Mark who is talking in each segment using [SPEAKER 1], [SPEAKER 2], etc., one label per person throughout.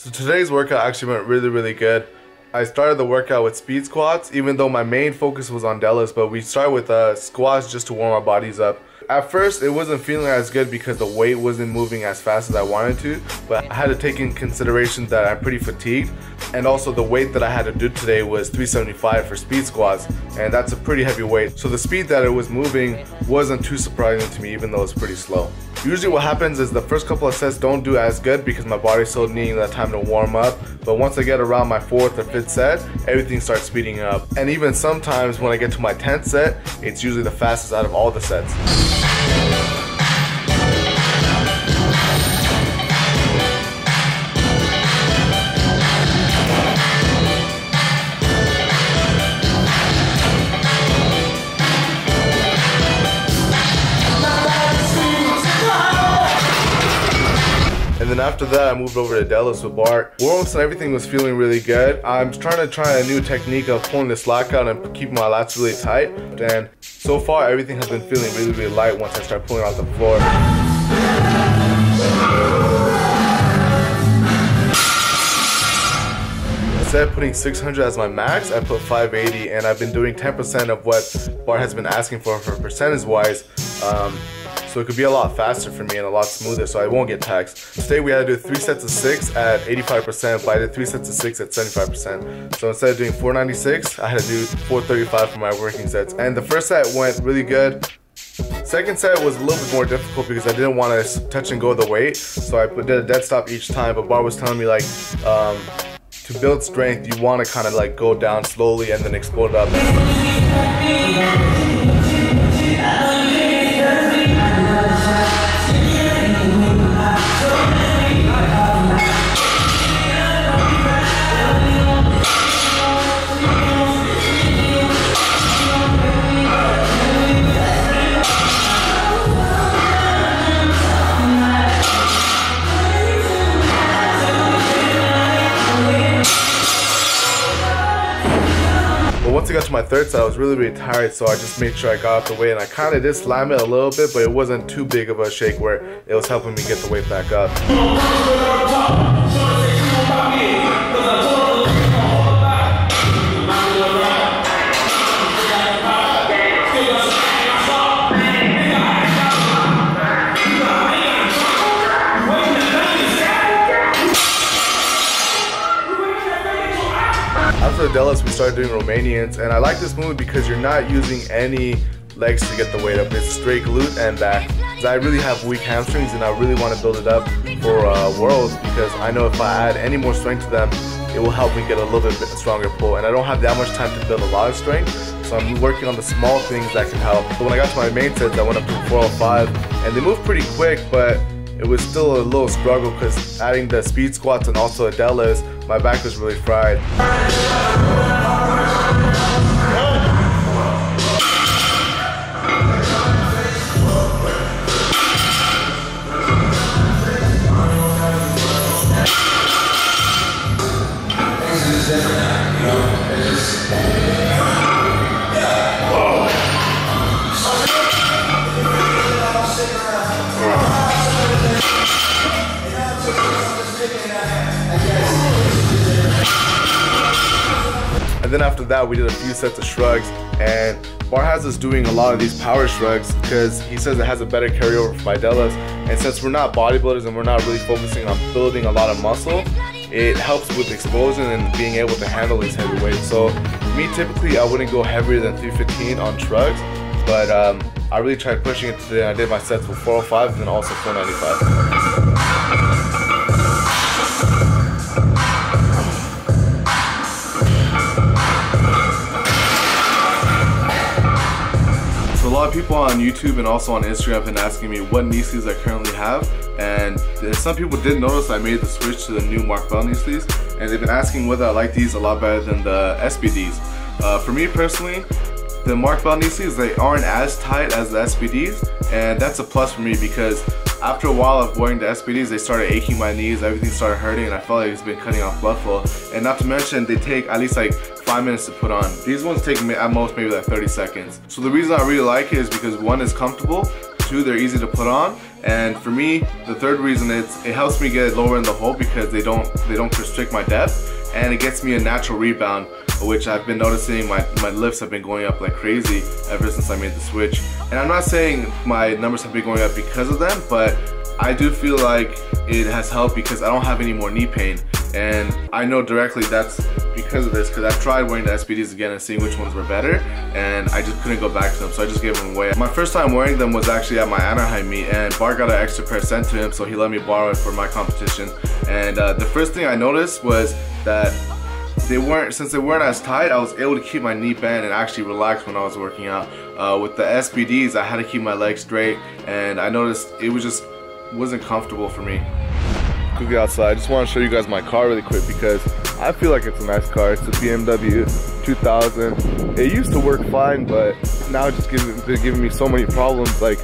[SPEAKER 1] So today's workout actually went really good. I started the workout with speed squats, even though my main focus was on deadlifts, but we started with squats just to warm our bodies up. At first, it wasn't feeling as good because the weight wasn't moving as fast as I wanted to, but I had to take in consideration that I'm pretty fatigued, and also the weight that I had to do today was 375 for speed squats, and that's a pretty heavy weight. So the speed that it was moving wasn't too surprising to me, even though it's pretty slow. Usually what happens is the first couple of sets don't do as good because my body's still needing that time to warm up, but once I get around my 4th or 5th set, everything starts speeding up. And even sometimes when I get to my 10th set, it's usually the fastest out of all the sets. And then after that, I moved over to deadlifts with bar. Warm-ups and everything was feeling really good. I'm trying to try a new technique of pulling the slack out and keeping my lats really tight. And so far, everything has been feeling really light once I start pulling out the floor. Instead of putting 600 as my max, I put 580, and I've been doing 10% of what bar has been asking for percentage-wise. So it could be a lot faster for me and a lot smoother, so I won't get taxed. Today we had to do 3 sets of 6 at 85%, but I did 3 sets of 6 at 75%. So instead of doing 496, I had to do 435 for my working sets. And the first set went really good. Second set was a little bit more difficult because I didn't want to touch and go the weight, so I did a dead stop each time, but Bar was telling me like, to build strength, you want to kind of like go down slowly and then explode up. Once I got to my third set, I was really tired, so I just made sure I got out the way, and I kind of did slam it a little bit, but it wasn't too big of a shake where it was helping me get the weight back up. After the deadlifts, we started doing Romanians, and I like this movement because you're not using any legs to get the weight up. It's straight glute and back. I really have weak hamstrings, and I really want to build it up for Worlds because I know if I add any more strength to them, it will help me get a little bit stronger pull. And I don't have that much time to build a lot of strength, so I'm working on the small things that can help. So when I got to my main sets, I went up to 405, and they moved pretty quick, but it was still a little struggle because adding the speed squats and also a deadlifts, my back was really fried. And then after that, we did a few sets of shrugs, and Bar has us doing a lot of these power shrugs because he says it has a better carryover for my deadlifts. And since we're not bodybuilders and we're not really focusing on building a lot of muscle, it helps with explosion and being able to handle these heavy weights. So for me, typically I wouldn't go heavier than 315 on shrugs, but I really tried pushing it today, and I did my sets with 405 and then also 495. A lot of people on YouTube and also on Instagram have been asking me what knee sleeves I currently have, and some people did notice I made the switch to the new Barbell knee sleeves, and they've been asking whether I like these a lot better than the SBDs. For me personally, the Barbell knee sleeves, they aren't as tight as the SBDs, and that's a plus for me because after a while of wearing the SBDs, they started aching my knees, everything started hurting, and I felt like it's been cutting off blood flow. And not to mention, they take at least like 5 minutes to put on. These ones take at most maybe like 30 seconds. So the reason I really like it is because one is comfortable, 2, they're easy to put on, and for me, the third reason is it helps me get lower in the hole because they don't restrict my depth, and it gets me a natural rebound, which I've been noticing my lifts have been going up like crazy ever since I made the switch. And I'm not saying my numbers have been going up because of them, but I do feel like it has helped because I don't have any more knee pain, and I know directly that's because of this, because I've tried wearing the SBDs again and seeing which ones were better, and I just couldn't go back to them, so I just gave them away. My first time wearing them was actually at my Anaheim meet, and Bart got an extra pair sent to him, so he let me borrow it for my competition. And the first thing I noticed was that since they weren't as tight, I was able to keep my knee bent and actually relax when I was working out. With the SBDs, I had to keep my legs straight, and I noticed it wasn't comfortable for me. Quickly outside, I just want to show you guys my car really quick because I feel like it's a nice car. It's a BMW 2000. It used to work fine, but now it's just been giving me so many problems. Like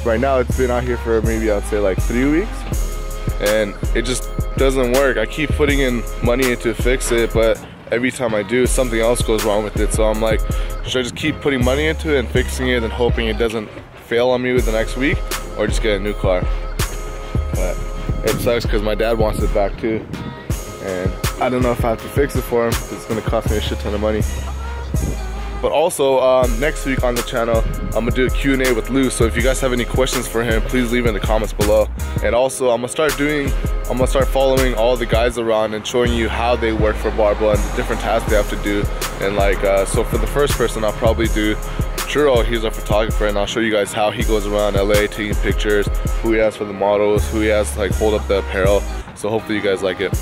[SPEAKER 1] right now, it's been out here for maybe I'd say like 3 weeks, and it just doesn't work. I keep putting in money to fix it, but every time I do, something else goes wrong with it. So I'm like, should I just keep putting money into it and fixing it and hoping it doesn't fail on me within the next week, or just get a new car? But it sucks because my dad wants it back too, and I don't know if I have to fix it for him. It's gonna cost me a shit ton of money. But also, next week on the channel, I'm gonna do a Q&A with Lou. So if you guys have any questions for him, please leave it in the comments below. And also, I'm gonna start following all the guys around and showing you how they work for barbell and the different tasks they have to do. And like, so for the first person, I'll probably do Churro. He's our photographer, and I'll show you guys how he goes around LA taking pictures, who he has for the models, who he has to like hold up the apparel. So hopefully you guys like it.